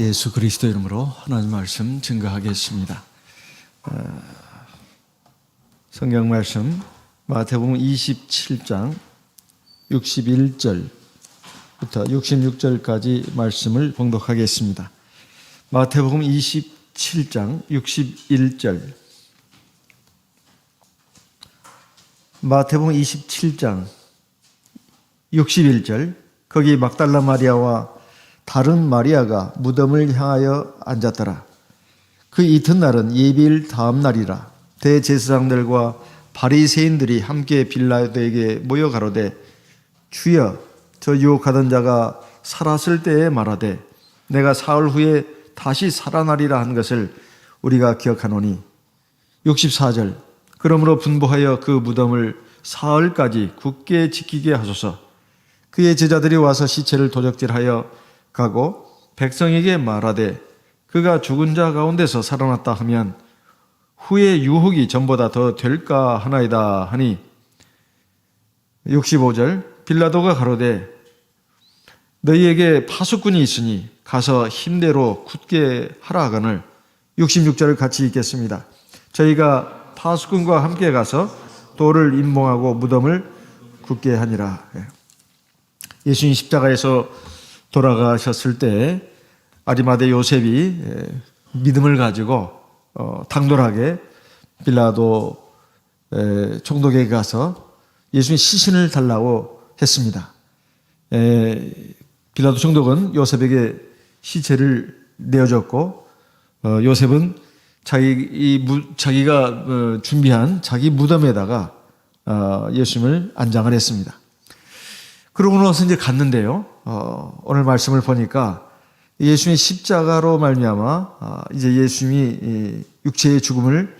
예수 그리스도 이름으로 하나님 말씀 증거하겠습니다. 성경 말씀 마태복음 27장 61절부터 66절까지 말씀을 봉독하겠습니다. 마태복음 27장 61절. 마태복음 27장 61절. 거기 막달라 마리아와 다른 마리아가 무덤을 향하여 앉았더라. 그 이튿날은 예비일 다음 날이라. 대제사장들과 바리새인들이 함께 빌라도에게 모여 가로되, 주여, 저 유혹하던 자가 살았을 때에 말하되 내가 사흘 후에 다시 살아나리라 한 것을 우리가 기억하노니. 64절. 그러므로 분부하여 그 무덤을 사흘까지 굳게 지키게 하소서. 그의 제자들이 와서 시체를 도적질하여 가고 백성에게 말하되 그가 죽은 자 가운데서 살아났다 하면 후에 유혹이 전보다 더 될까 하나이다 하니. 65절. 빌라도가 가로되 너희에게 파수꾼이 있으니 가서 힘대로 굳게 하라 하거늘. 66절을 같이 읽겠습니다. 저희가 파수꾼과 함께 가서 돌을 임봉하고 무덤을 굳게 하니라. 예수님 십자가에서 돌아가셨을 때 아리마대 요셉이 믿음을 가지고 당돌하게 빌라도 총독에게 가서 예수님 시신을 달라고 했습니다. 빌라도 총독은 요셉에게 시체를 내어줬고 요셉은 자기가 준비한 자기 무덤에다가 예수님을 안장을 했습니다. 그러고 나서 이제 갔는데요. 오늘 말씀을 보니까 예수님의 십자가로 말미암아 이제 예수님이 육체의 죽음을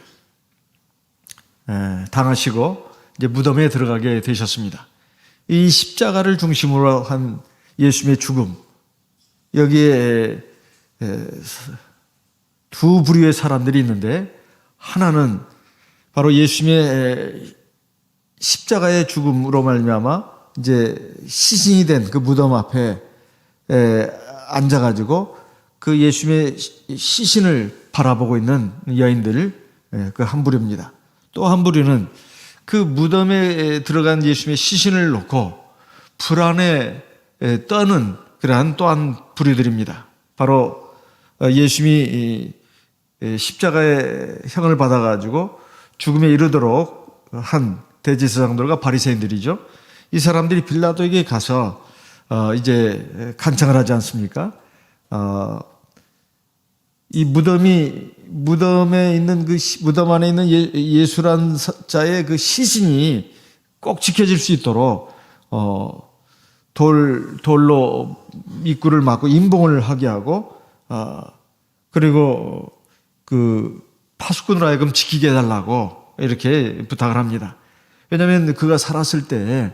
당하시고 이제 무덤에 들어가게 되셨습니다. 이 십자가를 중심으로 한 예수님의 죽음, 여기에 두 부류의 사람들이 있는데, 하나는 바로 예수님의 십자가의 죽음으로 말미암아 이제 시신이 된 그 무덤 앞에 앉아가지고 그 예수님의 시신을 바라보고 있는 여인들, 그 한 부류입니다. 또 한 부류는 그 무덤에 들어간 예수님의 시신을 놓고 불안에 떠는 그러한 또한 부류들입니다. 바로 예수님이 십자가의 형을 받아가지고 죽음에 이르도록 한 대제사장들과 바리새인들이죠. 이 사람들이 빌라도에게 가서 이제 간청을 하지 않습니까? 이 무덤에 있는 그 무덤 안에 있는 예수란 자의 그 시신이 꼭 지켜질 수 있도록 돌로 입구를 막고 임봉을 하게 하고 그리고 그 파수꾼으로 하여금 지키게 해달라고 이렇게 부탁을 합니다. 왜냐하면 그가 살았을 때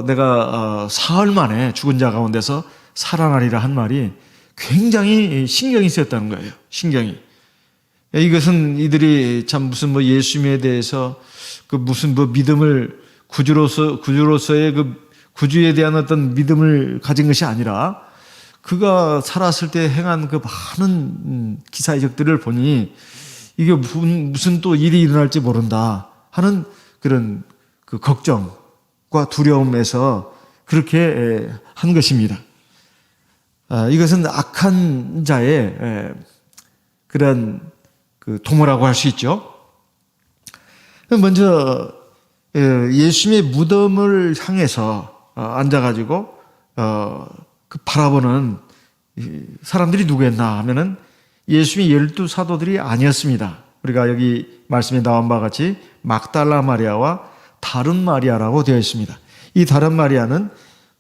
내가 사흘 만에 죽은 자 가운데서 살아나리라 한 말이 굉장히 신경이 쓰였다는 거예요. 신경이. 이것은 이들이 참 무슨 예수님에 대해서 그 무슨 믿음을 구주로서의 그 구주에 대한 어떤 믿음을 가진 것이 아니라 그가 살았을 때 행한 그 많은 기사의적들을 보니 이게 무슨 또 일이 일어날지 모른다 하는 그런 그 걱정과 두려움에서 그렇게 한 것입니다. 이것은 악한 자의 그런 그 도모라고 할 수 있죠. 먼저 예수님의 무덤을 향해서 앉아가지고 그 바라보는 사람들이 누구였나 하면은 예수님의 12사도들이 아니었습니다. 우리가 여기 말씀에 나온 바와 같이 막달라 마리아와 다른 마리아라고 되어 있습니다. 이 다른 마리아는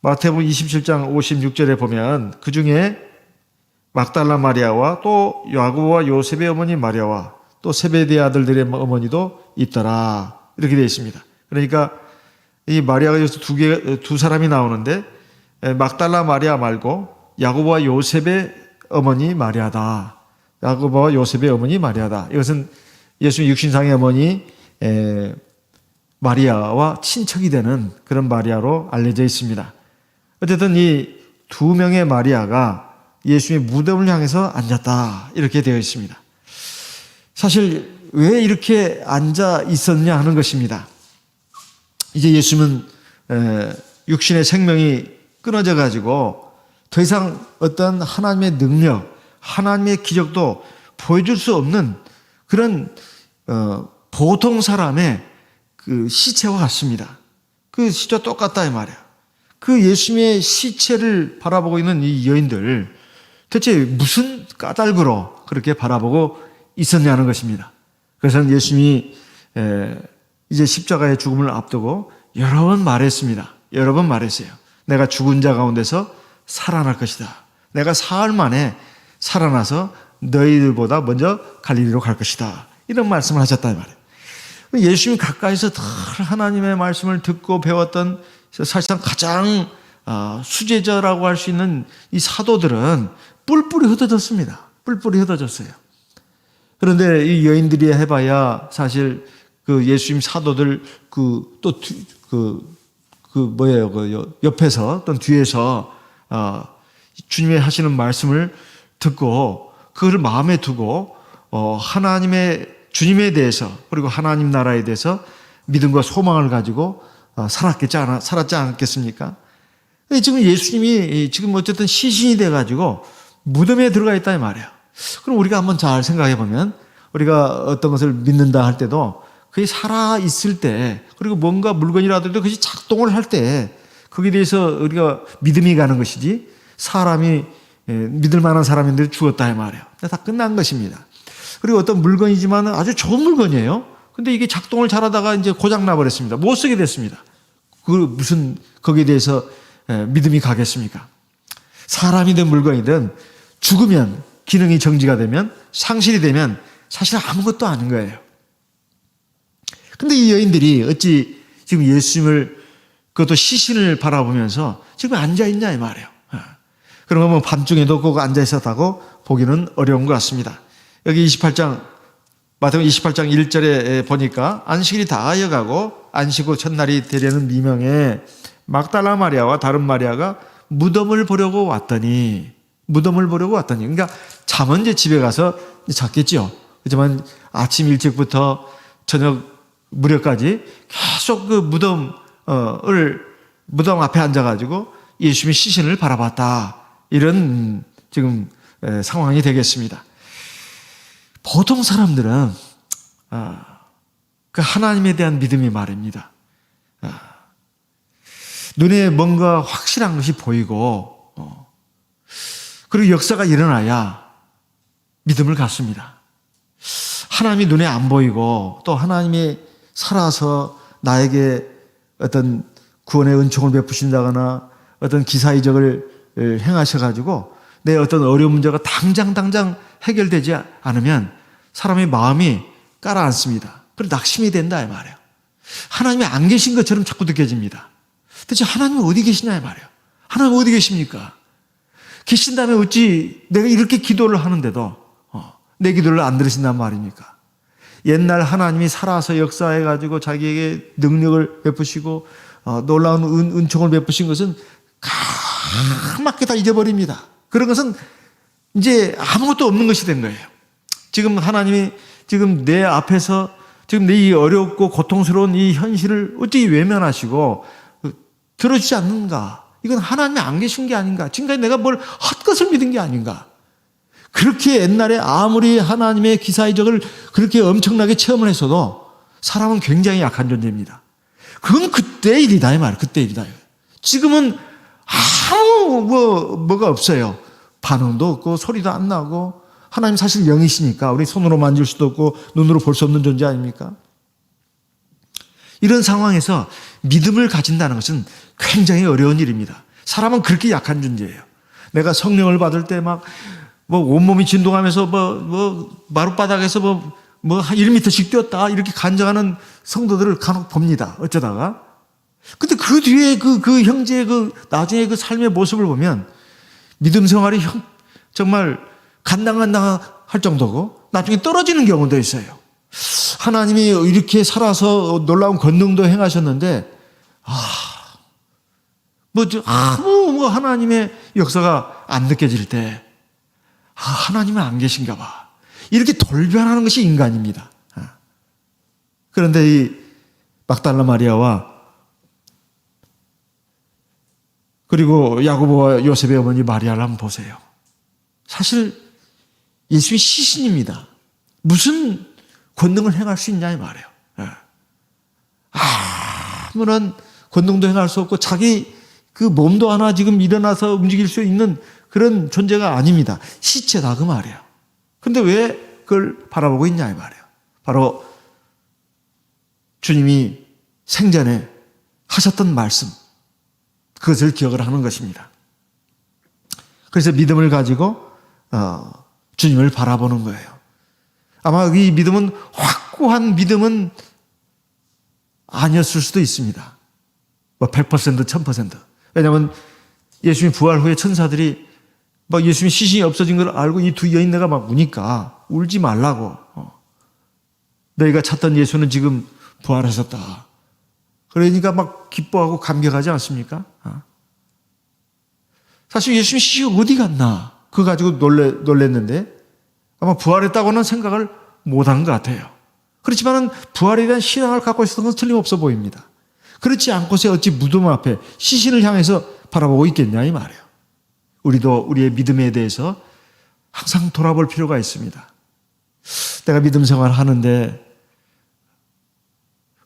마태복음 27장 56절에 보면 그 중에 막달라 마리아와 또 야고보와 요셉의 어머니 마리아와 또 세베대의 아들들의 어머니도 있더라, 이렇게 되어 있습니다. 그러니까 이 마리아가 여기서 두 사람이 나오는데 막달라 마리아 말고 야고보와 요셉의 어머니 마리아다. 야고보와 요셉의 어머니 마리아다. 이것은 예수님 육신상의 어머니 마리아와 친척이 되는 그런 마리아로 알려져 있습니다. 어쨌든 이 두 명의 마리아가 예수님의 무덤을 향해서 앉았다. 이렇게 되어 있습니다. 사실 왜 이렇게 앉아 있었냐 하는 것입니다. 이제 예수님은 육신의 생명이 끊어져 가지고 더 이상 어떤 하나님의 능력, 하나님의 기적도 보여줄 수 없는 그런 보통 사람의 그 시체와 같습니다. 그 시체와 똑같다 이 말이에요. 그 예수님의 시체를 바라보고 있는 이 여인들 대체 무슨 까닭으로 그렇게 바라보고 있었냐는 것입니다. 그래서 예수님이 이제 십자가의 죽음을 앞두고 여러 번 말했습니다. 여러 번 말했어요. 내가 죽은 자 가운데서 살아날 것이다. 내가 사흘 만에 살아나서 너희들보다 먼저 갈릴리로 갈 것이다. 이런 말씀을 하셨다 이 말이에요. 예수님이 가까이서 늘 하나님의 말씀을 듣고 배웠던 사실상 가장 수제자라고 할 수 있는 이 사도들은 뿔뿔이 흩어졌습니다. 뿔뿔이 흩어졌어요. 그런데 이 여인들이 해봐야 사실 그 예수님 사도들 옆에서 또 뒤에서 주님의 하시는 말씀을 듣고 그걸 마음에 두고 하나님의 주님에 대해서 그리고 하나님 나라에 대해서 믿음과 소망을 가지고 살았지 않겠습니까? 지금 예수님이 지금 어쨌든 시신이 돼가지고 무덤에 들어가 있다 이 말이에요. 그럼 우리가 한번 잘 생각해 보면 우리가 어떤 것을 믿는다 할 때도 그게 살아 있을 때 그리고 뭔가 물건이라도 그것이 작동을 할 때 거기에 대해서 우리가 믿음이 가는 것이지 사람이 믿을 만한 사람인데 죽었다 이 말이에요. 다 끝난 것입니다. 그리고 어떤 물건이지만 아주 좋은 물건이에요. 근데 이게 작동을 잘하다가 이제 고장 나버렸습니다. 못 쓰게 됐습니다. 무슨 거기에 대해서 믿음이 가겠습니까? 사람이든 물건이든 죽으면 기능이 정지가 되면 상실이 되면 사실 아무것도 아닌 거예요. 근데 이 여인들이 어찌 지금 예수님을 그것도 시신을 바라보면서 지금 앉아있냐 이 말이에요. 그러면 뭐 밤중에도 꼭 앉아있었다고 보기는 어려운 것 같습니다. 여기 28장 마태복음 28장 1절에 보니까 안식일이 다하여가고 안식 후 첫날이 되려는 미명에 막달라 마리아와 다른 마리아가 무덤을 보려고 왔더니 그러니까 잠은 이제 집에 가서 잤겠죠. 그렇지만 아침 일찍부터 저녁 무렵까지 계속 그 무덤 앞에 앉아가지고 예수님의 시신을 바라봤다. 이런 지금 상황이 되겠습니다. 보통 사람들은 그 하나님에 대한 믿음이 말입니다. 눈에 뭔가 확실한 것이 보이고 그리고 역사가 일어나야 믿음을 갖습니다. 하나님이 눈에 안 보이고 또 하나님이 살아서 나에게 어떤 구원의 은총을 베푸신다거나 어떤 기사이적을 행하셔가지고 내 어떤 어려운 문제가 당장 해결되지 않으면 사람의 마음이 가라앉습니다. 그리고 낙심이 된다 이 말이에요. 하나님이 안 계신 것처럼 자꾸 느껴집니다. 대체 하나님은 어디 계시냐 이 말이에요. 하나님 어디 계십니까? 계신다면 어찌 내가 이렇게 기도를 하는데도 내 기도를 안 들으신단 말입니까? 옛날 하나님이 살아서 역사해가지고 자기에게 능력을 베푸시고 놀라운 은총을 베푸신 것은 까맣게 다 잊어버립니다. 그런 것은 이제 아무것도 없는 것이 된 거예요. 지금 하나님이 지금 내 앞에서 지금 내 이 어렵고 고통스러운 이 현실을 어찌 외면하시고 들어주지 않는가? 이건 하나님이 안 계신 게 아닌가? 지금까지 내가 뭘 헛것을 믿은 게 아닌가? 그렇게 옛날에 아무리 하나님의 기사이적을 그렇게 엄청나게 체험을 했어도 사람은 굉장히 약한 존재입니다. 그건 그때 일이다 이 말이에요. 그때 일이다. 지금은 아무 뭐가 없어요. 반응도 없고 소리도 안 나고 하나님 사실 영이시니까 우리 손으로 만질 수도 없고 눈으로 볼 수 없는 존재 아닙니까? 이런 상황에서 믿음을 가진다는 것은 굉장히 어려운 일입니다. 사람은 그렇게 약한 존재예요. 내가 성령을 받을 때 막 온몸이 진동하면서 마룻바닥에서 1m씩 뛰었다 이렇게 간증하는 성도들을 간혹 봅니다. 어쩌다가. 근데 그 뒤에 그 형제의 나중에 그 삶의 모습을 보면 믿음 생활이 정말 간당간당할 정도고 나중에 떨어지는 경우도 있어요. 하나님이 이렇게 살아서 놀라운 권능도 행하셨는데 아무 하나님의 역사가 안 느껴질 때 하나님은 안 계신가 봐. 이렇게 돌변하는 것이 인간입니다. 그런데 이 막달라 마리아와 그리고 야고보와 요셉의 어머니 마리아를 한번 보세요. 사실 예수의 시신입니다. 무슨 권능을 행할 수 있냐 이 말이에요. 아무런 권능도 행할 수 없고 자기 그 몸도 하나 지금 일어나서 움직일 수 있는 그런 존재가 아닙니다. 시체다 그 말이에요. 근데 왜 그걸 바라보고 있냐 이 말이에요. 바로 주님이 생전에 하셨던 말씀, 그것을 기억을 하는 것입니다. 그래서 믿음을 가지고 주님을 바라보는 거예요. 아마 이 믿음은 확고한 믿음은 아니었을 수도 있습니다. 뭐 100%, 1000%. 왜냐하면 예수님 부활 후에 천사들이 막 예수님 시신이 없어진 걸 알고 이 두 여인네가 막 우니까 울지 말라고. 너희가 찾던 예수는 지금 부활하셨다. 그러니까 막 기뻐하고 감격하지 않습니까? 사실 예수님 시신이 어디 갔나? 그거 가지고 놀랬는데 아마 부활했다고는 생각을 못한 것 같아요. 그렇지만 부활에 대한 신앙을 갖고 있었던 건 틀림없어 보입니다. 그렇지 않고서 어찌 무덤 앞에 시신을 향해서 바라보고 있겠냐 이 말이에요. 우리도 우리의 믿음에 대해서 항상 돌아볼 필요가 있습니다. 내가 믿음 생활을 하는데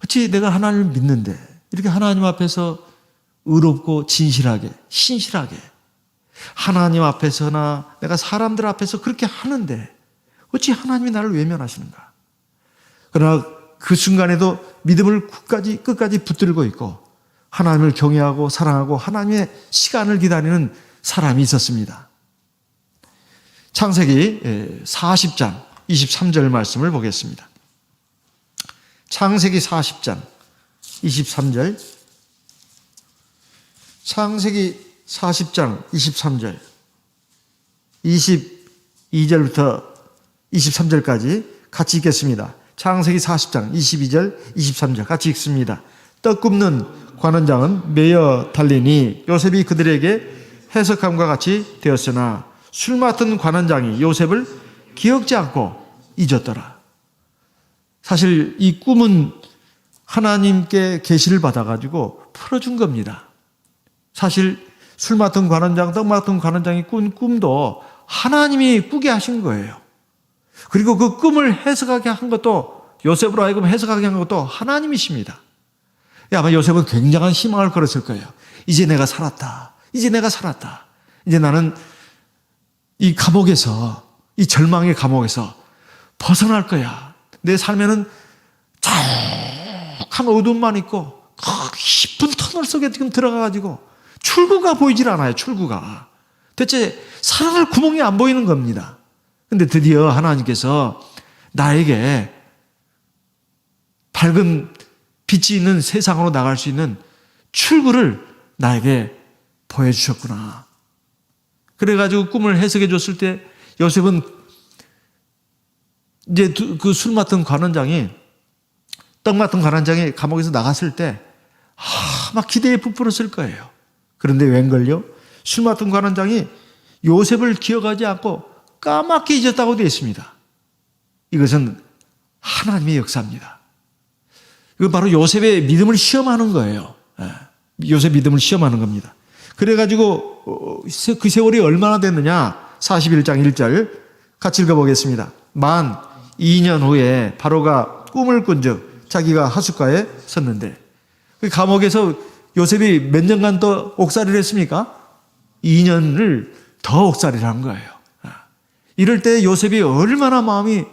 어찌 내가 하나님을 믿는데 이렇게 하나님 앞에서 의롭고 진실하게 신실하게 하나님 앞에서나 내가 사람들 앞에서 그렇게 하는데 어찌 하나님이 나를 외면하시는가. 그러나 그 순간에도 믿음을 끝까지 붙들고 있고 하나님을 경외하고 사랑하고 하나님의 시간을 기다리는 사람이 있었습니다. 창세기 40장 23절 말씀을 보겠습니다. 창세기 40장 23절. 창세기 40장 23절 22절부터 23절까지 같이 읽겠습니다. 창세기 40장 22절 23절 같이 읽습니다. 떡 굽는 관원장은 매여 달리니 요셉이 그들에게 해석함과 같이 되었으나 술 맡은 관원장이 요셉을 기억지 않고 잊었더라. 사실 이 꿈은 하나님께 계시를 받아가지고 풀어준 겁니다. 사실 술 맡은 관원장, 떡 맡은 관원장이 꾼 꿈도 하나님이 꾸게 하신 거예요. 그리고 그 꿈을 해석하게 한 것도 요셉으로 하여금 해석하게 한 것도 하나님이십니다. 아마 요셉은 굉장한 희망을 걸었을 거예요. 이제 내가 살았다. 이제 내가 살았다. 이제 나는 이 감옥에서 이 절망의 감옥에서 벗어날 거야. 내 삶에는 쫙한 어둠만 있고 깊은 터널 속에 지금 들어가가지고 출구가 보이질 않아요. 출구가. 대체 살아갈 구멍이 안 보이는 겁니다. 근데 드디어 하나님께서 나에게 밝은 빛이 있는 세상으로 나갈 수 있는 출구를 나에게 보여주셨구나. 그래가지고 꿈을 해석해 줬을 때 요셉은 이제 그 술 맡은 관원장이 떡 맡은 관원장이 감옥에서 나갔을 때 막 기대에 부풀었을 거예요. 그런데 웬걸요? 술 맡은 관원장이 요셉을 기억하지 않고 까맣게 잊었다고 되어 있습니다. 이것은 하나님의 역사입니다. 이건 바로 요셉의 믿음을 시험하는 거예요. 요셉 믿음을 시험하는 겁니다. 그래가지고 그 세월이 얼마나 됐느냐? 41장 1절 같이 읽어보겠습니다. 만 2년 후에 바로가 꿈을 꾼즉 자기가 하숫가에 섰는데 그 감옥에서 요셉이 몇 년간 더 옥살이를 했습니까? 2년을 더 옥살이를 한 거예요. 이럴 때 요셉이 얼마나 마음이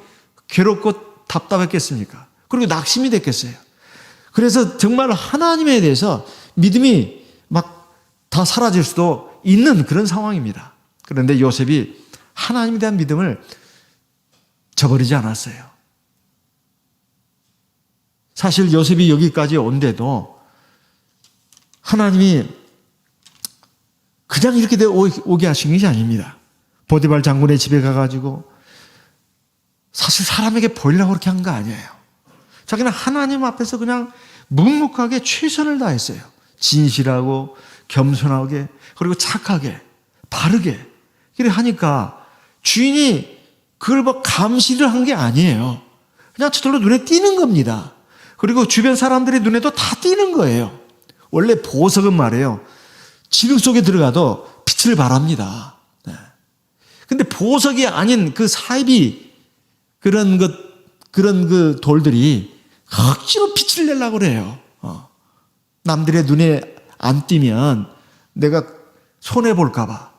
괴롭고 답답했겠습니까? 그리고 낙심이 됐겠어요. 그래서 정말 하나님에 대해서 믿음이 막 다 사라질 수도 있는 그런 상황입니다. 그런데 요셉이 하나님에 대한 믿음을 저버리지 않았어요. 사실 요셉이 여기까지 온데도 하나님이 그냥 이렇게 오게 하신 것이 아닙니다. 보디발 장군의 집에 가가지고 사실 사람에게 보이려고 그렇게 한 거 아니에요. 자기는 하나님 앞에서 그냥 묵묵하게 최선을 다했어요. 진실하고 겸손하게 그리고 착하게 바르게 그래 하니까 주인이 그걸 뭐 감시를 한 게 아니에요. 그냥 저절로 눈에 띄는 겁니다. 그리고 주변 사람들의 눈에도 다 띄는 거예요. 원래 보석은 말이에요, 지능 속에 들어가도 빛을 발합니다. 네. 근데 보석이 아닌 그 사이비 그런 그 돌들이 억지로 빛을 내려고 그래요. 남들의 눈에 안 띄면 내가 손해볼까봐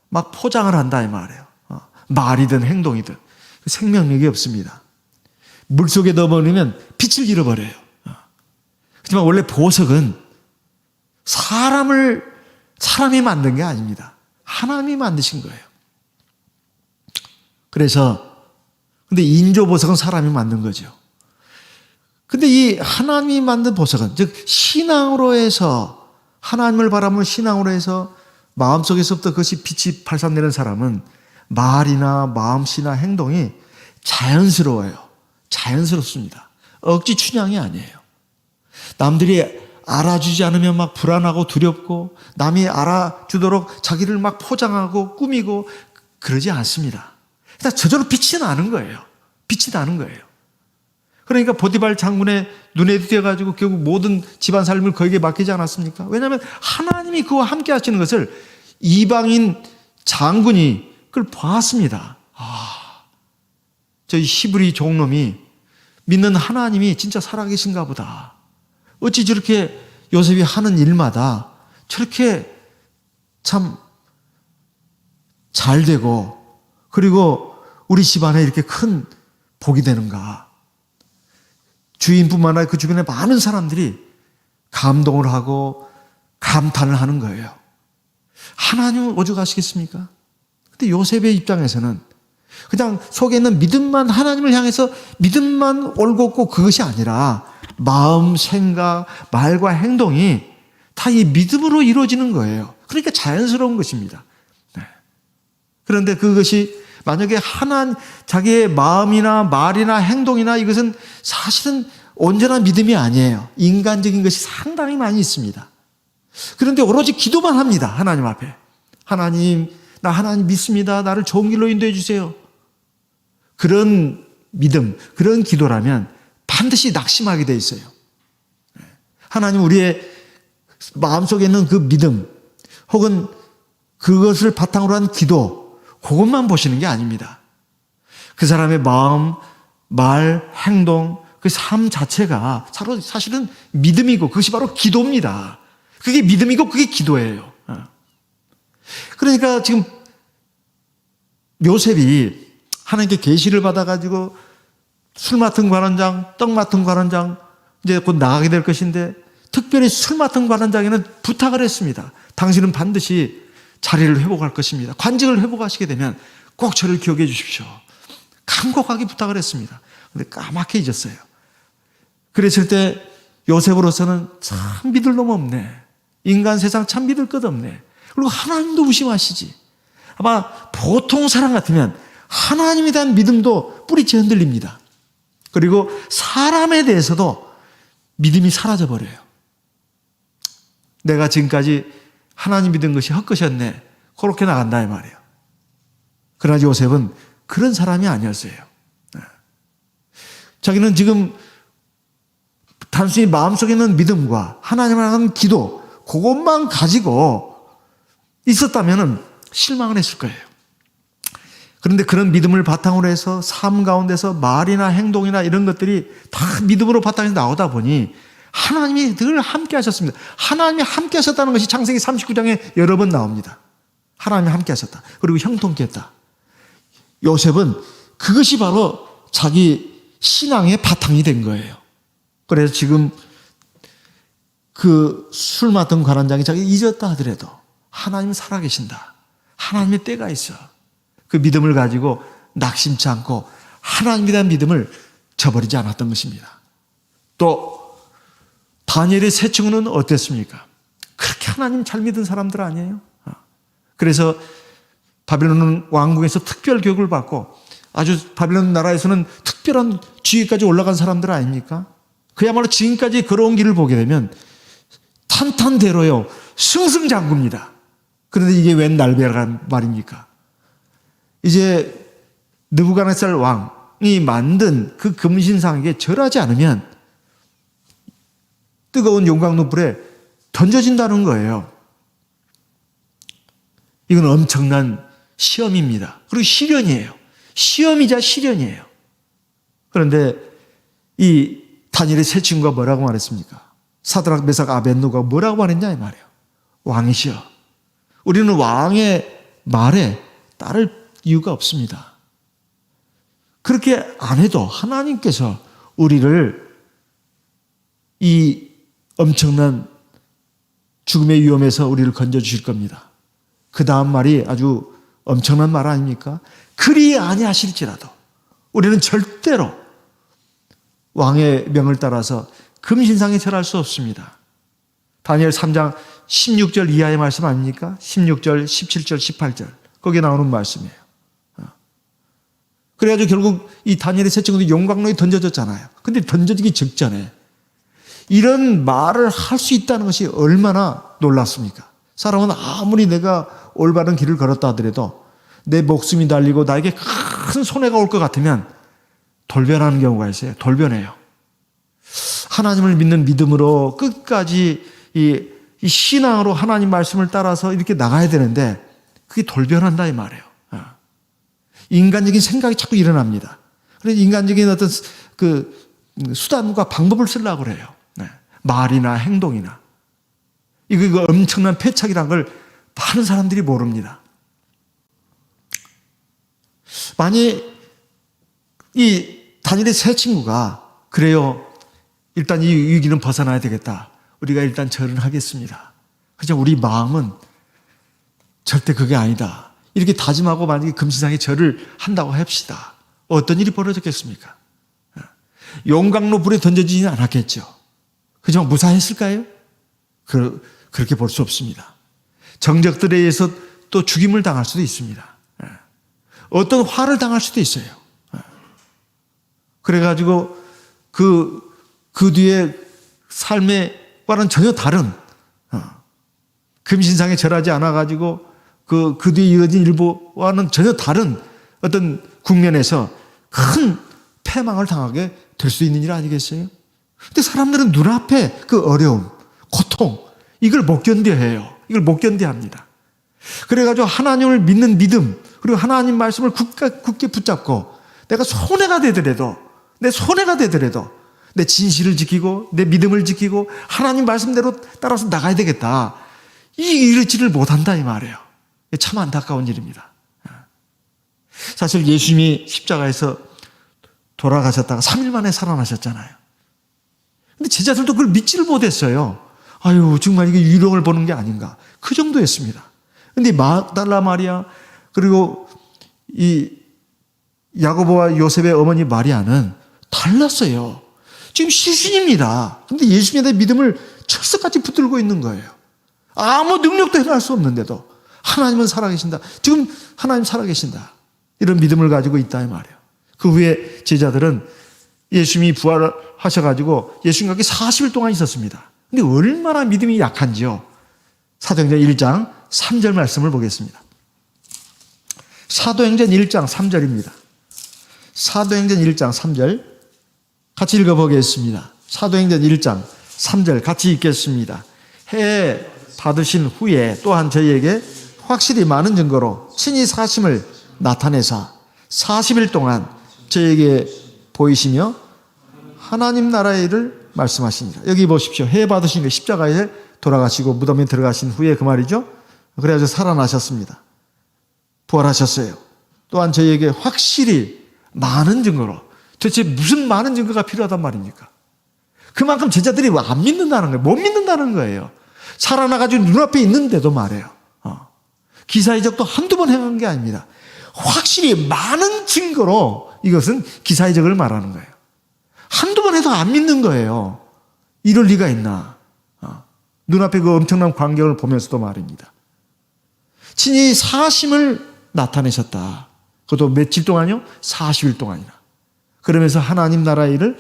막 포장을 한다 이 말이에요. 말이든 행동이든 생명력이 없습니다. 물속에 넣어버리면 빛을 잃어버려요. 하지만 원래 보석은 사람이 만든 게 아닙니다. 하나님이 만드신 거예요. 근데 인조보석은 사람이 만든 거죠. 근데 이 하나님이 만든 보석은, 즉 신앙으로 해서, 하나님을 바라보는 신앙으로 해서 마음속에서부터 그것이 빛이 발산되는 사람은 말이나 마음씨나 행동이 자연스러워요. 자연스럽습니다. 억지 춘향이 아니에요. 남들이 알아주지 않으면 막 불안하고 두렵고, 남이 알아주도록 자기를 막 포장하고 꾸미고 그러지 않습니다. 그냥 저절로 빛이 나는 거예요. 빛이 나는 거예요. 그러니까 보디발 장군의 눈에 띄어가지고 결국 모든 집안 삶을 그에게 맡기지 않았습니까? 왜냐하면 하나님이 그와 함께 하시는 것을 이방인 장군이 그걸 봤습니다. 저희 히브리 종놈이 믿는 하나님이 진짜 살아계신가 보다. 어찌 저렇게 요셉이 하는 일마다 저렇게 참 잘 되고, 그리고 우리 집안에 이렇게 큰 복이 되는가. 주인뿐만 아니라 그 주변에 많은 사람들이 감동을 하고 감탄을 하는 거예요. 하나님은 오죽하시겠습니까? 근데 요셉의 입장에서는 그냥 속에 있는 믿음만, 하나님을 향해서 믿음만 올곧고 그것이 아니라 마음, 생각, 말과 행동이 다 이 믿음으로 이루어지는 거예요. 그러니까 자연스러운 것입니다. 네. 그런데 그것이 만약에 자기의 마음이나 말이나 행동이나 이것은 사실은 온전한 믿음이 아니에요. 인간적인 것이 상당히 많이 있습니다. 그런데 오로지 기도만 합니다. 하나님 앞에. 하나님, 나 하나님 믿습니다. 나를 좋은 길로 인도해 주세요. 그런 믿음, 그런 기도라면 반드시 낙심하게 돼 있어요. 하나님, 우리의 마음속에 있는 그 믿음 혹은 그것을 바탕으로 한 기도, 그것만 보시는 게 아닙니다. 그 사람의 마음, 말, 행동, 그 삶 자체가 사실은 믿음이고 그것이 바로 기도입니다. 그게 믿음이고 그게 기도예요. 그러니까 지금 요셉이 하나님께 계시를 받아가지고 술 맡은 관원장, 떡 맡은 관원장 이제 곧 나가게 될 것인데, 특별히 술 맡은 관원장에는 부탁을 했습니다. 당신은 반드시 자리를 회복할 것입니다. 관직을 회복하시게 되면 꼭 저를 기억해 주십시오. 간곡하게 부탁을 했습니다. 근데 까맣게 잊었어요. 그랬을 때 요셉으로서는 참 믿을 놈 없네. 인간 세상 참 믿을 것 없네. 그리고 하나님도 의심하시지. 아마 보통 사람 같으면 하나님에 대한 믿음도 뿌리째 흔들립니다. 그리고 사람에 대해서도 믿음이 사라져버려요. 내가 지금까지 하나님 믿은 것이 헛것이었네. 그렇게 나간다 이 말이에요. 그러나 요셉은 그런 사람이 아니었어요. 자기는 지금 단순히 마음속에 있는 믿음과 하나님을 향한 기도, 그것만 가지고 있었다면 실망을 했을 거예요. 그런데 그런 믿음을 바탕으로 해서 삶 가운데서 말이나 행동이나 이런 것들이 다 믿음으로 바탕에서 나오다 보니 하나님이 늘 함께 하셨습니다. 하나님이 함께 하셨다는 것이 창세기 39장에 여러 번 나옵니다. 하나님이 함께 하셨다. 그리고 형통케 했다. 요셉은 그것이 바로 자기 신앙의 바탕이 된 거예요. 그래서 지금 그 술 맡은 관원장이 자기 잊었다 하더라도 하나님 살아계신다. 하나님의 때가 있어. 그 믿음을 가지고 낙심치 않고 하나님에 대한 믿음을 저버리지 않았던 것입니다. 또 다니엘의 세 친구는 어땠습니까? 그렇게 하나님 잘 믿은 사람들 아니에요? 그래서 바빌론 왕궁에서 특별 교육을 받고 아주 바빌론 나라에서는 특별한 지위까지 올라간 사람들 아닙니까? 그야말로 지금까지 걸어온 길을 보게 되면 탄탄대로요, 승승장구입니다. 그런데 이게 웬 날벼락 말입니까? 이제 느부갓네살 왕이 만든 그 금신상에게 절하지 않으면 뜨거운 용광로 불에 던져진다는 거예요. 이건 엄청난 시험입니다. 그리고 시련이에요. 시험이자 시련이에요. 그런데 이 다니엘의 세 친구가 뭐라고 말했습니까? 사드락, 메삭, 아벳느고가 뭐라고 말했냐 이 말이에요. 왕이시여, 우리는 왕의 말에 따를 이유가 없습니다. 그렇게 안 해도 하나님께서 우리를 이 엄청난 죽음의 위험에서 우리를 건져주실 겁니다. 그 다음 말이 아주 엄청난 말 아닙니까? 그리 아니하실지라도 우리는 절대로 왕의 명을 따라서 금신상에 절할 수 없습니다. 다니엘 3장 16절 이하의 말씀 아닙니까? 16절, 17절, 18절 거기에 나오는 말씀이에요. 그래가지고 결국 이 다니엘의 세 친구들이 용광로에 던져졌잖아요. 근데 던져지기 직전에 이런 말을 할 수 있다는 것이 얼마나 놀랐습니까? 사람은 아무리 내가 올바른 길을 걸었다 하더라도 내 목숨이 달리고 나에게 큰 손해가 올 것 같으면 돌변하는 경우가 있어요. 돌변해요. 하나님을 믿는 믿음으로 끝까지 이 신앙으로 하나님 말씀을 따라서 이렇게 나가야 되는데 그게 돌변한다 이 말이에요. 인간적인 생각이 자꾸 일어납니다. 그래서 인간적인 어떤 그 수단과 방법을 쓰려고 그래요. 말이나 행동이나. 이거 엄청난 패착이라는 걸 많은 사람들이 모릅니다. 만약 이 다니엘의 세 친구가 그래요, 일단 이 위기는 벗어나야 되겠다, 우리가 일단 절은 하겠습니다, 하지만 우리 마음은 절대 그게 아니다, 이렇게 다짐하고 만약에 금신상에 절을 한다고 합시다. 어떤 일이 벌어졌겠습니까? 용광로 불에 던져지지는 않았겠죠. 그저 무사했을까요? 그렇게 볼 수 없습니다. 정적들에 의해서 또 죽임을 당할 수도 있습니다. 어떤 화를 당할 수도 있어요. 그래가지고 그 뒤에 삶과는 전혀 다른, 금신상에 절하지 않아가지고 그 뒤에 이어진 일부와는 전혀 다른 어떤 국면에서 큰 패망을 당하게 될 수 있는 일 아니겠어요? 근데 사람들은 눈앞에 그 어려움, 고통, 이걸 못 견뎌해요. 이걸 못 견뎌합니다. 그래가지고 하나님을 믿는 믿음, 그리고 하나님 말씀을 굳게 붙잡고 내가 손해가 되더라도, 내 진실을 지키고 내 믿음을 지키고 하나님 말씀대로 따라서 나가야 되겠다, 이르지를 못한다 이 말이에요. 참 안타까운 일입니다. 사실 예수님이 십자가에서 돌아가셨다가 3일 만에 살아나셨잖아요. 근데 제자들도 그걸 믿지를 못했어요. 아유, 정말 이게 유령을 보는 게 아닌가, 그 정도였습니다. 근데 막달라 마리아, 그리고 이 야고보와 요셉의 어머니 마리아는 달랐어요. 지금 시신입니다. 근데 예수님에 대한 믿음을 철석같이 붙들고 있는 거예요. 아무 능력도 행할 수 없는데도 하나님은 살아계신다, 지금 하나님 살아계신다, 이런 믿음을 가지고 있다 이 말이에요. 그 후에 제자들은 예수님이 부활하셔가지고 예수님과 함께 40일 동안 있었습니다. 근데 얼마나 믿음이 약한지요. 사도행전 1장 3절 말씀을 보겠습니다. 사도행전 1장 3절입니다. 사도행전 1장 3절 같이 읽어보겠습니다. 사도행전 1장 3절 같이 읽겠습니다. 해 받으신 후에 또한 저희에게 확실히 많은 증거로 친히 사심을 나타내사 40일 동안 저에게 보이시며 하나님 나라의 일을 말씀하시니라. 여기 보십시오. 해 받으신 게 십자가에 돌아가시고 무덤에 들어가신 후에 그 말이죠. 그래서 살아나셨습니다. 부활하셨어요. 또한 저희에게 확실히 많은 증거로. 도대체 무슨 많은 증거가 필요하단 말입니까? 그만큼 제자들이 안 믿는다는 거예요. 못 믿는다는 거예요. 살아나가지고 눈앞에 있는데도 말해요. 기사이적도 한두 번 행한 게 아닙니다. 확실히 많은 증거로 이것은 기사이적을 말하는 거예요. 한두 번 해도 안 믿는 거예요. 이럴 리가 있나. 눈앞에 그 엄청난 광경을 보면서도 말입니다. 친히 사심을 나타내셨다. 그것도 며칠 동안요? 40일 동안이나. 그러면서 하나님 나라의 일을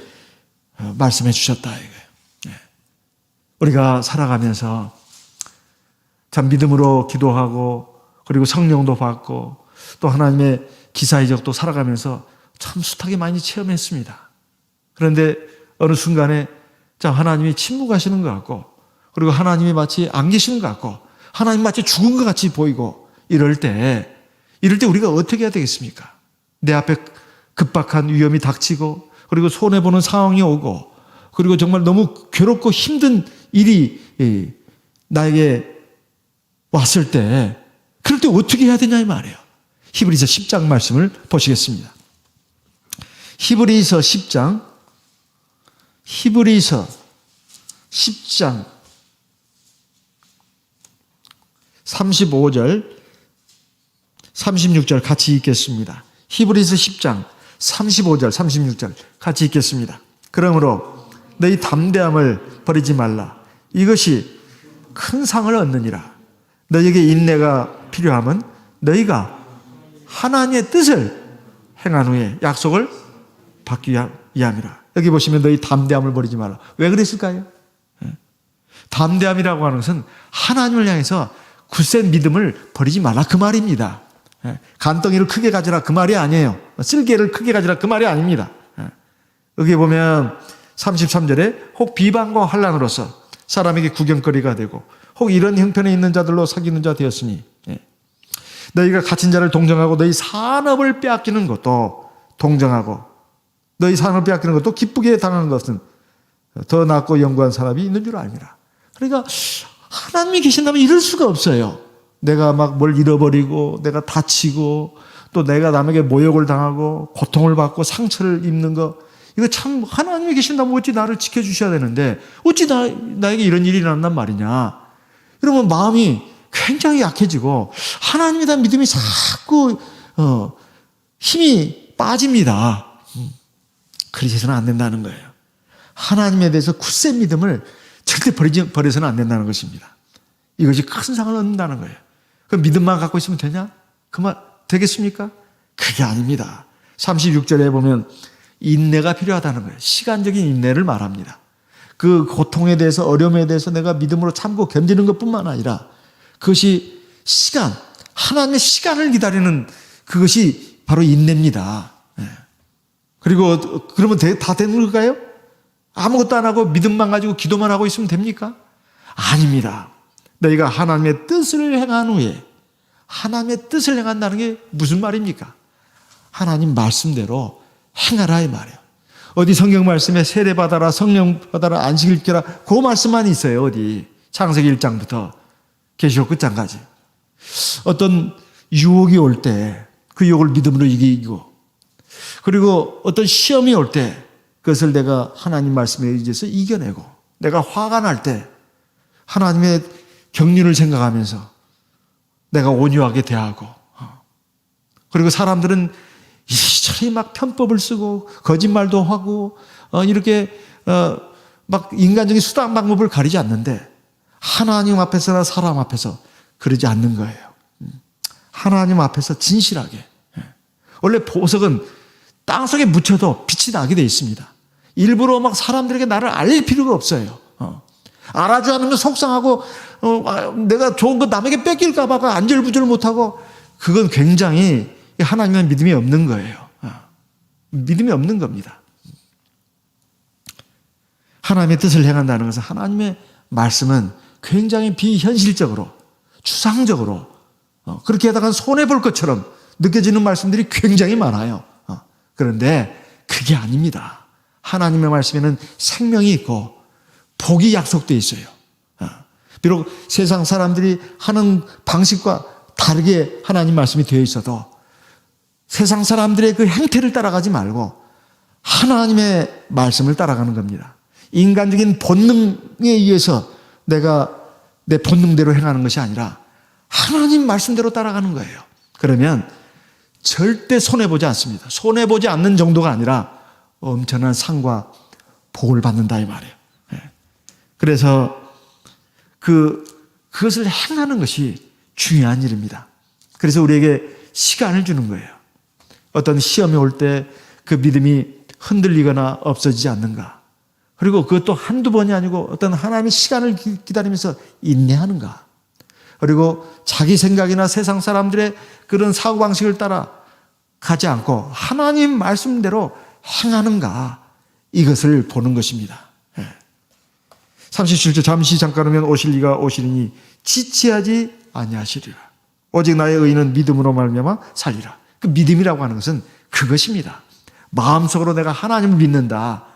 말씀해 주셨다 이거예요. 우리가 살아가면서 참 믿음으로 기도하고 그리고 성령도 받고 또 하나님의 기사회적도 살아가면서 참 숱하게 많이 체험했습니다. 그런데 어느 순간에 하나님이 침묵하시는 것 같고, 그리고 하나님이 마치 안 계시는 것 같고, 하나님 마치 죽은 것 같이 보이고, 이럴 때 우리가 어떻게 해야 되겠습니까? 내 앞에 급박한 위험이 닥치고, 그리고 손해보는 상황이 오고, 그리고 정말 너무 괴롭고 힘든 일이 나에게 왔을 때, 그럴 때 어떻게 해야 되냐 이 말이에요. 히브리서 10장 말씀을 보시겠습니다. 히브리서 10장 35절 36절 같이 읽겠습니다. 히브리서 10장 35절 36절 같이 읽겠습니다. 그러므로 너희 담대함을 버리지 말라. 이것이 큰 상을 얻느니라. 너희에게 인내가 필요하면 너희가 하나님의 뜻을 행한 후에 약속을 받기 위함이라. 여기 보시면 너희 담대함을 버리지 말라. 왜 그랬을까요? 담대함이라고 하는 것은 하나님을 향해서 굳센 믿음을 버리지 말라 그 말입니다. 간덩이를 크게 가지라 그 말이 아니에요. 쓸개를 크게 가지라 그 말이 아닙니다. 여기 보면 33절에 혹 비방과 환난으로서 사람에게 구경거리가 되고 혹 이런 형편에 있는 자들로 사귀는 자 되었으니 너희가 갇힌 자를 동정하고 너희 산업을 빼앗기는 것도 동정하고 너희 산업을 빼앗기는 것도 기쁘게 당한 것은 더 낫고 영구한 사람이 있는 줄 알미라. 그러니까 하나님이 계신다면 이럴 수가 없어요. 내가 막 뭘 잃어버리고 내가 다치고 또 내가 남에게 모욕을 당하고 고통을 받고 상처를 입는 거, 이거 참 하나님이 계신다면 어찌 나를 지켜주셔야 되는데 어찌 나에게 이런 일이 일어난단 말이냐. 그러면 마음이 굉장히 약해지고 하나님에 대한 믿음이 자꾸 힘이 빠집니다. 그렇게 해서는 안 된다는 거예요. 하나님에 대해서 굳센 믿음을 절대 버려서는 안 된다는 것입니다. 이것이 큰 상을 얻는다는 거예요. 그 믿음만 갖고 있으면 되냐? 그만 되겠습니까? 그게 아닙니다. 36절에 보면 인내가 필요하다는 거예요. 시간적인 인내를 말합니다. 그 고통에 대해서 어려움에 대해서 내가 믿음으로 참고 견디는 것뿐만 아니라 그것이 시간, 하나님의 시간을 기다리는 그것이 바로 인내입니다. 그리고 그러면 다 되는 걸까요? 아무것도 안 하고 믿음만 가지고 기도만 하고 있으면 됩니까? 아닙니다. 너희가 하나님의 뜻을 행한 후에, 하나님의 뜻을 행한다는 게 무슨 말입니까? 하나님 말씀대로 행하라 이 말이에요. 어디 성경 말씀에 세례받아라, 성령 받아라, 안식일 지켜라 그 말씀만 있어요. 어디 창세기 1장부터 계시록 끝장까지. 어떤 유혹이 올 때 그 유혹을 믿음으로 이기고, 그리고 어떤 시험이 올 때 그것을 내가 하나님 말씀에 의지해서 이겨내고, 내가 화가 날 때 하나님의 경륜을 생각하면서 내가 온유하게 대하고, 그리고 사람들은 이리저리 막 편법을 쓰고 거짓말도 하고 이렇게 막 인간적인 수단 방법을 가리지 않는데 하나님 앞에서나 사람 앞에서 그러지 않는 거예요. 하나님 앞에서 진실하게. 원래 보석은 땅속에 묻혀도 빛이 나게 돼 있습니다. 일부러 막 사람들에게 나를 알릴 필요가 없어요. 알아주지 않으면 속상하고 내가 좋은 거 남에게 뺏길까 봐 안절부절 못하고, 그건 굉장히 하나님의 믿음이 없는 거예요. 믿음이 없는 겁니다. 하나님의 뜻을 행한다는 것은, 하나님의 말씀은 굉장히 비현실적으로 추상적으로 그렇게 하다가 손해볼 것처럼 느껴지는 말씀들이 굉장히 많아요. 그런데 그게 아닙니다. 하나님의 말씀에는 생명이 있고 복이 약속되어 있어요. 비록 세상 사람들이 하는 방식과 다르게 하나님 말씀이 되어 있어도 세상 사람들의 그 행태를 따라가지 말고 하나님의 말씀을 따라가는 겁니다. 인간적인 본능에 의해서 내가 내 본능대로 행하는 것이 아니라 하나님 말씀대로 따라가는 거예요. 그러면 절대 손해보지 않습니다. 손해보지 않는 정도가 아니라 엄청난 상과 복을 받는다 이 말이에요. 그래서 그것을 행하는 것이 중요한 일입니다. 그래서 우리에게 시간을 주는 거예요. 어떤 시험이 올 때 그 믿음이 흔들리거나 없어지지 않는가. 그리고 그것도 한두 번이 아니고 어떤 하나님의 시간을 기다리면서 인내하는가. 그리고 자기 생각이나 세상 사람들의 그런 사고방식을 따라 가지 않고 하나님 말씀대로 행하는가, 이것을 보는 것입니다. 37절 잠시 잠깐 오면 오실 이가 오시리니 지체하지 아니하시리라. 오직 나의 의인은 믿음으로 말미암아 살리라. 그 믿음이라고 하는 것은 그것입니다. 마음속으로 내가 하나님을 믿는다,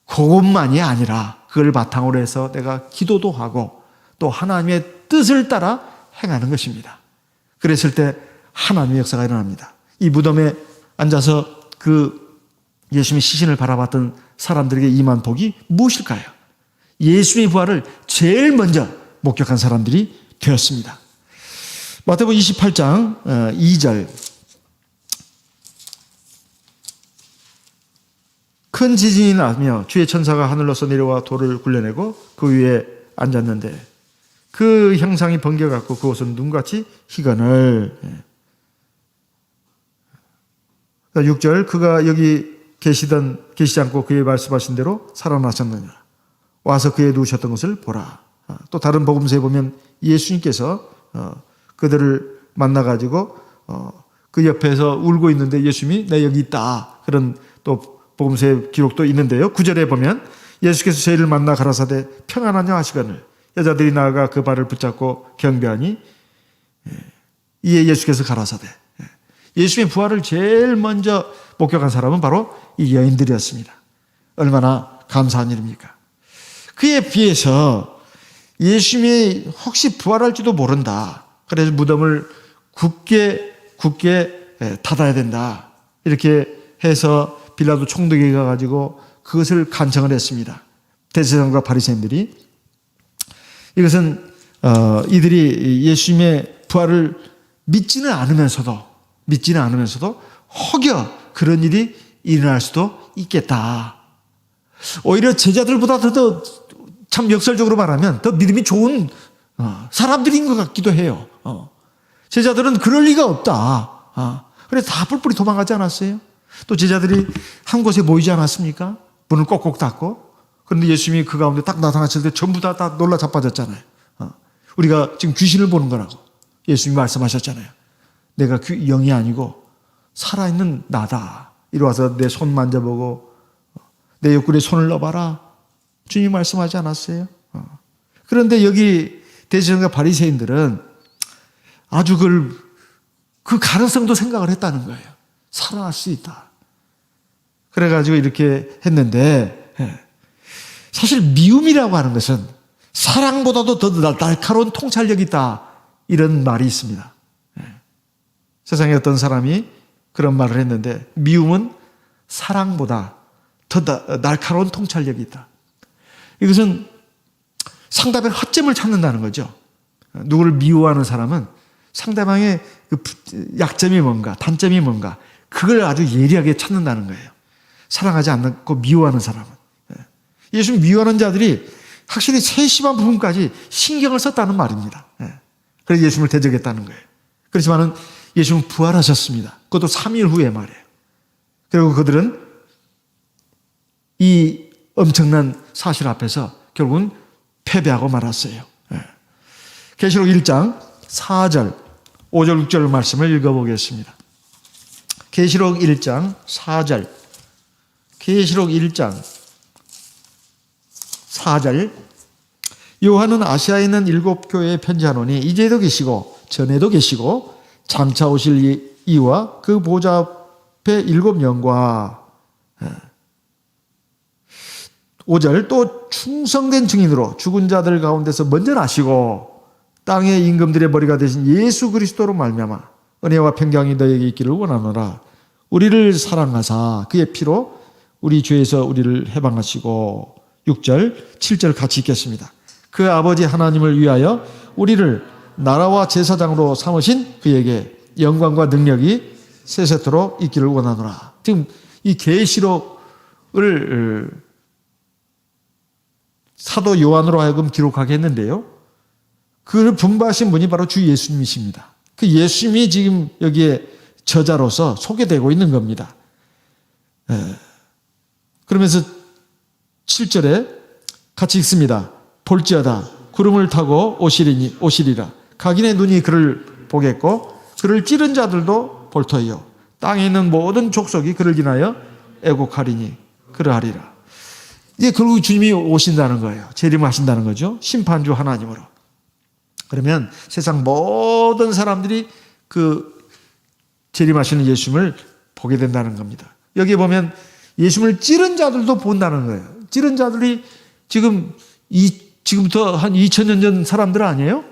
그것만이 아니라 그걸 바탕으로 해서 내가 기도도 하고 또 하나님의 뜻을 따라 행하는 것입니다. 그랬을 때 하나님의 역사가 일어납니다. 이 무덤에 앉아서 그 예수님의 시신을 바라봤던 사람들에게 임한 복이 무엇일까요? 예수님의 부활을 제일 먼저 목격한 사람들이 되었습니다. 마태복음 28장 2절, 큰 지진이 나며 주의 천사가 하늘로서 내려와 돌을 굴려내고 그 위에 앉았는데 그 형상이 번개같고 그곳은 눈같이 희건을. 6절, 그가 여기 계시지 않고 그의 말씀하신 대로 살아나셨느냐, 와서 그에 누우셨던 것을 보라. 또 다른 복음서에 보면 예수님께서 그들을 만나가지고 그 옆에서 울고 있는데 예수님이 내 여기 있다, 그런 또 복음서의 기록도 있는데요. 9절에 보면 예수께서 저희를 만나 가라사대 평안하냐 하시거늘 여자들이 나아가 그 발을 붙잡고 경배하니 이에 예수께서 가라사대. 예수님의 부활을 제일 먼저 목격한 사람은 바로 이 여인들이었습니다. 얼마나 감사한 일입니까? 그에 비해서 예수님이 혹시 부활할지도 모른다, 그래서 무덤을 굳게 닫아야 된다, 이렇게 해서 빌라도 총독에게 가가지고 그것을 간청을 했습니다. 대제사장과 바리새인들이. 이것은 이들이 예수님의 부활을 믿지는 않으면서도 혹여 그런 일이 일어날 수도 있겠다. 오히려 제자들보다 더 참 역설적으로 말하면 더 믿음이 좋은 사람들인 것 같기도 해요. 제자들은 그럴 리가 없다. 그래서 다 뿔뿔이 도망가지 않았어요? 또 제자들이 한 곳에 모이지 않았습니까? 문을 꼭꼭 닫고. 그런데 예수님이 그 가운데 딱 나타났을 때 전부 다 놀라 자빠졌잖아요. 우리가 지금 귀신을 보는 거라고 예수님이 말씀하셨잖아요. 내가 영이 아니고 살아있는 나다. 이리 와서 내 손 만져보고 내 옆구리에 손을 넣어봐라. 주님 말씀하지 않았어요? 그런데 여기 대제사장과 바리새인들은 아주 그 가능성도 생각을 했다는 거예요. 살아날 수 있다. 그래가지고 이렇게 했는데, 사실 미움이라고 하는 것은 사랑보다도 더 날카로운 통찰력이 있다, 이런 말이 있습니다. 세상에 어떤 사람이 그런 말을 했는데, 미움은 사랑보다 더 날카로운 통찰력이 있다. 이것은 상대방의 허점을 찾는다는 거죠. 누구를 미워하는 사람은 상대방의 그 약점이 뭔가, 단점이 뭔가, 그걸 아주 예리하게 찾는다는 거예요. 사랑하지 않고 미워하는 사람은. 예수님 미워하는 자들이 확실히 세심한 부분까지 신경을 썼다는 말입니다. 그래서 예수님을 대적했다는 거예요. 그렇지만은 예수님은 부활하셨습니다. 그것도 3일 후에 말이에요. 그리고 그들은 이 엄청난 사실 앞에서 결국은 패배하고 말았어요. 계시록 1장 4절, 5절, 6절 말씀을 읽어보겠습니다. 계시록 1장 4절, 계시록 1장 4절, 요한은 아시아에 있는 7 교회에 편지하노니 이제도 계시고 전에도 계시고 장차 오실 이와 그 보좌 앞에 7 영과 5절, 또 충성된 증인으로 죽은 자들 가운데서 먼저 나시고 땅의 임금들의 머리가 되신 예수 그리스도로 말미암아 은혜와 평강이 너에게 있기를 원하노라. 우리를 사랑하사 그의 피로 우리 죄에서 우리를 해방하시고. 6절, 7절 같이 읽겠습니다. 그 아버지 하나님을 위하여 우리를 나라와 제사장으로 삼으신 그에게 영광과 능력이 세세토록 있기를 원하노라. 지금 이 계시록을 사도 요한으로 하여금 기록하게 했는데요. 그를 분바하신 분이 바로 주 예수님이십니다. 그 예수님이 지금 여기에 저자로서 소개되고 있는 겁니다. 그러면서 7절에 같이 읽습니다. 볼지어다 구름을 타고 오시리라. 각인의 눈이 그를 보겠고 그를 찌른 자들도 볼 터이요 땅에 있는 모든 족속이 그를 인하여 애곡하리니 그러하리라. 이제 결국 주님이 오신다는 거예요. 재림하신다는 거죠. 심판주 하나님으로. 그러면 세상 모든 사람들이 그 재림하시는 예수님을 보게 된다는 겁니다. 여기 보면 예수님을 찌른 자들도 본다는 거예요. 찌른 자들이 지금부터 한 2000년 전 사람들 아니에요?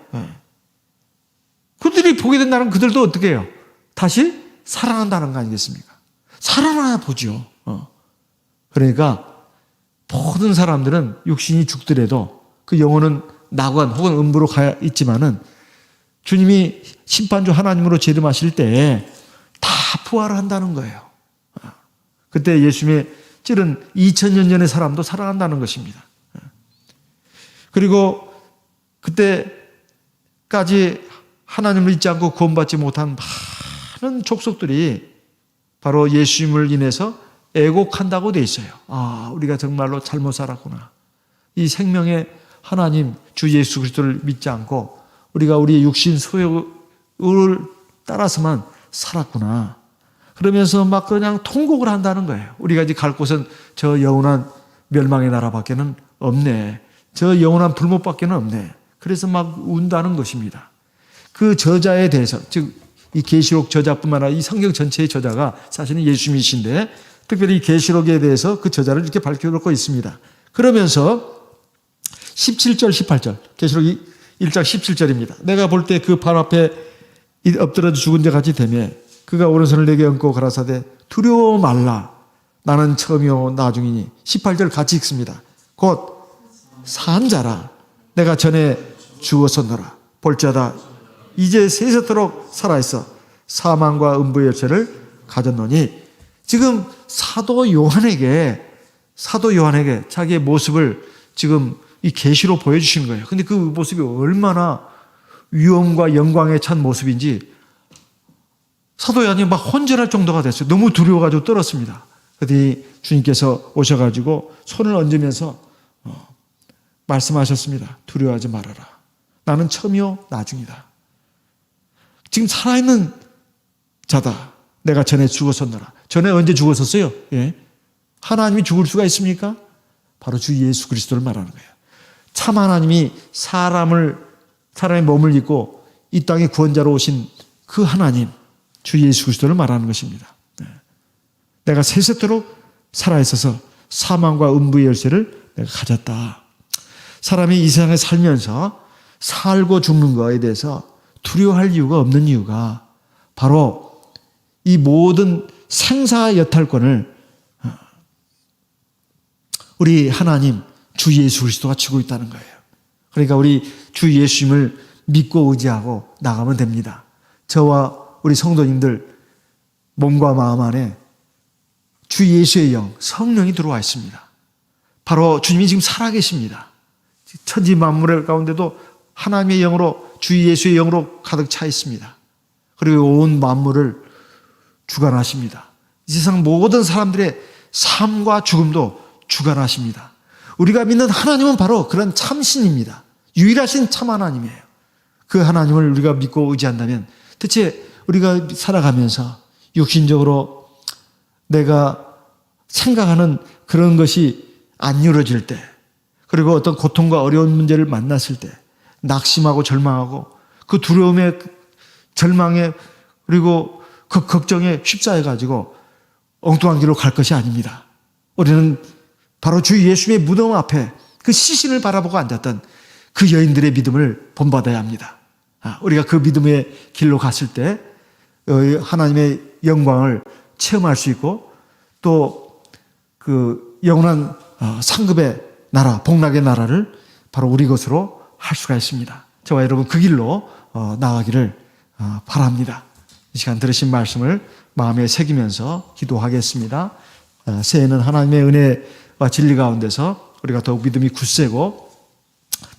그들이 보게 된다는 그들도 어떻게 해요? 다시 살아난다는 거 아니겠습니까? 살아나야 보죠. 그러니까 모든 사람들은 육신이 죽더라도 그 영혼은 낙원 혹은 음부로 가 있지만은 주님이 심판주 하나님으로 재림하실 때 다 부활을 한다는 거예요. 그때 예수님의 찌른 2000년 전의 사람도 살아난다는 것입니다. 그리고 그때까지 하나님을 잊지 않고 구원받지 못한 많은 족속들이 바로 예수님을 인해서 애곡한다고 돼 있어요. 우리가 정말로 잘못 살았구나. 이 생명의 하나님 주 예수 그리스도를 믿지 않고 우리가 우리의 육신 소욕을 따라서만 살았구나. 그러면서 막 그냥 통곡을 한다는 거예요. 우리가 이제 갈 곳은 저 영원한 멸망의 나라밖에는 없네. 저 영원한 불못밖에는 없네. 그래서 막 운다는 것입니다. 그 저자에 대해서, 즉 이 계시록 저자뿐만 아니라 이 성경 전체의 저자가 사실은 예수님이신데 특별히 이 계시록에 대해서 그 저자를 이렇게 밝혀놓고 있습니다. 그러면서 17절, 18절, 계시록 1장 17절입니다. 내가 볼 때 그 발 앞에 엎드려 죽은 자 같이 되며 그가 오른손을 내게 얹고 가라사대 두려워 말라. 나는 처음이요 나중이니. 18절 같이 읽습니다. 곧 산 자라. 내가 전에 죽었었노라. 볼지어다 이제 세세토록 살아있어 사망과 음부의 열쇠를 가졌노니. 지금 사도 요한에게 자기의 모습을 지금 이 계시로 보여주신 거예요. 근데 그 모습이 얼마나 위엄과 영광에 찬 모습인지 사도 요한이 막 혼절할 정도가 됐어요. 너무 두려워가지고 떨었습니다. 그랬더니 주님께서 오셔가지고 손을 얹으면서 말씀하셨습니다. 두려워하지 말아라. 나는 처음이요 나중이다. 지금 살아있는 자다. 내가 전에 죽었었노라. 전에 언제 죽었었어요? 예. 하나님이 죽을 수가 있습니까? 바로 주 예수 그리스도를 말하는 거예요. 참 하나님이 사람의 몸을 입고 이 땅에 구원자로 오신 그 하나님, 주 예수 그리스도를 말하는 것입니다. 내가 세세토록 살아있어서 사망과 음부의 열쇠를 내가 가졌다. 사람이 이 세상에 살면서 살고 죽는 것에 대해서 두려워할 이유가 없는 이유가 바로 이 모든 생사 여탈권을 우리 하나님 주 예수 그리스도가 쥐고 있다는 거예요. 그러니까 우리 주 예수님을 믿고 의지하고 나가면 됩니다. 저와 우리 성도님들 몸과 마음 안에 주 예수의 영, 성령이 들어와 있습니다. 바로 주님이 지금 살아계십니다. 천지 만물 가운데도 하나님의 영으로 주 예수의 영으로 가득 차 있습니다. 그리고 온 만물을 주관하십니다. 이 세상 모든 사람들의 삶과 죽음도 주관하십니다. 우리가 믿는 하나님은 바로 그런 참신입니다. 유일하신 참 하나님이에요. 그 하나님을 우리가 믿고 의지한다면 대체 우리가 살아가면서 육신적으로 내가 생각하는 그런 것이 안 이루어질 때, 그리고 어떤 고통과 어려운 문제를 만났을 때 낙심하고 절망하고 그 두려움에 절망에 그리고 그 걱정에 휩싸여가지고 엉뚱한 길로 갈 것이 아닙니다. 우리는 바로 주 예수의 무덤 앞에 그 시신을 바라보고 앉았던 그 여인들의 믿음을 본받아야 합니다. 우리가 그 믿음의 길로 갔을 때 하나님의 영광을 체험할 수 있고 또 그 영원한 상급의 나라, 복락의 나라를 바로 우리 것으로 할 수가 있습니다. 저와 여러분 그 길로 나가기를 바랍니다. 이 시간 들으신 말씀을 마음에 새기면서 기도하겠습니다. 새해는 하나님의 은혜와 진리 가운데서 우리가 더욱 믿음이 굳세고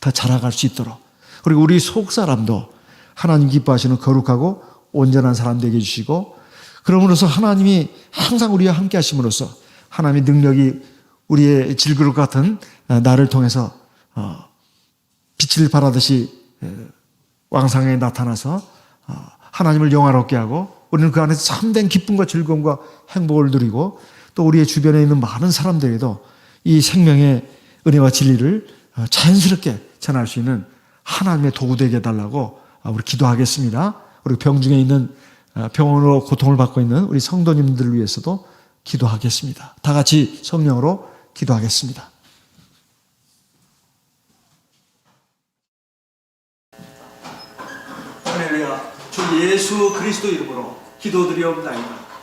더 자라갈 수 있도록, 그리고 우리 속 사람도 하나님 기뻐하시는 거룩하고 온전한 사람 되게 해주시고, 그러므로서 하나님이 항상 우리와 함께 하심으로써 하나님의 능력이 우리의 질그릇 같은 나를 통해서 빛을 발하듯이 왕성하게 나타나서 하나님을 영화롭게 하고 우리는 그 안에서 참된 기쁨과 즐거움과 행복을 누리고 또 우리의 주변에 있는 많은 사람들에게도 이 생명의 은혜와 진리를 자연스럽게 전할 수 있는 하나님의 도구 되게 해달라고 우리 기도하겠습니다. 우리 병중에 있는 병원으로 고통을 받고 있는 우리 성도님들을 위해서도 기도하겠습니다. 다 같이 성령으로 기도하겠습니다. 할렐루야. 주 예수 그리스도 이름으로 기도드리옵나이다.